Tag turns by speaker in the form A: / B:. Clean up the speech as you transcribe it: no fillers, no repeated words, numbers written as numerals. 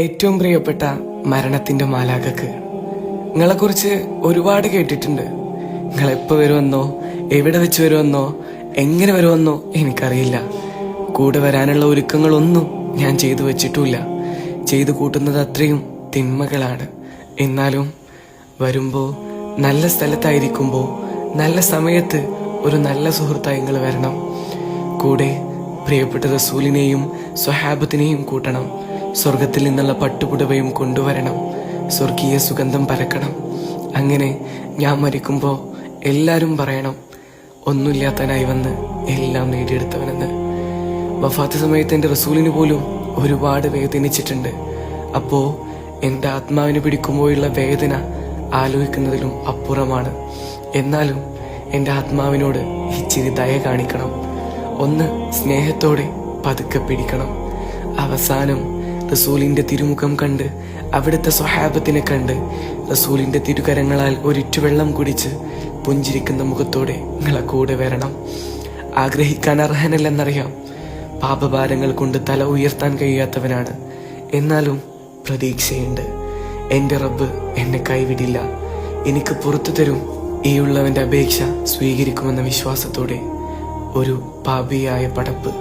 A: ഏറ്റവും പ്രിയപ്പെട്ട മരണത്തിന്റെ മാലാഖക്ക് നിങ്ങളെക്കുറിച്ച് ഒരുപാട് കേട്ടിട്ടുണ്ട്. നിങ്ങൾ എപ്പോൾ വരുമെന്നോ, എവിടെ വെച്ച് വരുമെന്നോ, എങ്ങനെ വരുമെന്നോ എനിക്കറിയില്ല. കൂടെ വരാനുള്ള ഒരുക്കങ്ങളൊന്നും ഞാൻ ചെയ്തു വെച്ചിട്ടുമില്ല. ചെയ്തു കൂട്ടുന്നത് അത്രയും തിന്മകളാണ്. എന്നാലും വരുമ്പോൾ നല്ല സ്ഥലത്തായിരിക്കുമ്പോൾ നല്ല സമയത്ത് ഒരു നല്ല സുഹൃത്തായി നിങ്ങൾ വരണം. കൂടെ പ്രിയപ്പെട്ട റസൂലിനെയും സ്വഹാബത്തിനെയും കൂട്ടണം. സ്വർഗത്തിൽ നിന്നുള്ള പട്ടുപുടവയും കൊണ്ടുവരണം. സ്വർഗീയ സുഗന്ധം പരക്കണം. അങ്ങനെ ഞാൻ മരിക്കുമ്പോൾ എല്ലാവരും പറയണം, ഒന്നുമില്ലാത്തവനായി വന്ന് എല്ലാം നേടിയെടുത്തവനെന്ന്. വഫാത്ത് സമയത്ത് എൻ്റെ റസൂലിന് പോലും ഒരുപാട് വേദനിച്ചിട്ടുണ്ട്. അപ്പോൾ എൻ്റെ ആത്മാവിന് പിടിക്കുമ്പോഴുള്ള വേദന ആലോചിക്കുന്നതിലും അപ്പുറമാണ്. എന്നാലും എൻ്റെ ആത്മാവിനോട് ഇച്ചിരി ദയ കാണിക്കണം. ഒന്ന് സ്നേഹത്തോടെ പതുക്കെ പിടിക്കണം. അവസാനം റസൂലിന്റെ തിരുമുഖം കണ്ട്, അവിടുത്തെ സ്വഹാബത്തിനെ കണ്ട്, റസൂലിന്റെ തിരുകരങ്ങളാൽ ഒരിറ്റു വെള്ളം കുടിച്ച് പുഞ്ചിരിക്കുന്ന മുഖത്തോടെ നിങ്ങളെ കൂടെ വരണം. ആഗ്രഹിക്കാൻ അർഹനല്ലെന്നറിയാം. പാപഭാരങ്ങൾ കൊണ്ട് തല ഉയർത്താൻ കഴിയാത്തവനാണ്. എന്നാലും പ്രതീക്ഷയുണ്ട്. എൻ്റെ റബ്ബ് എന്നെ കൈവിടില്ല, എനിക്ക് പുറത്തു തരും. ഈ ഉള്ളവന്റെ അപേക്ഷ സ്വീകരിക്കുമെന്ന വിശ്വാസത്തോടെ ഒരു പാപിയായ പടപ്പ്.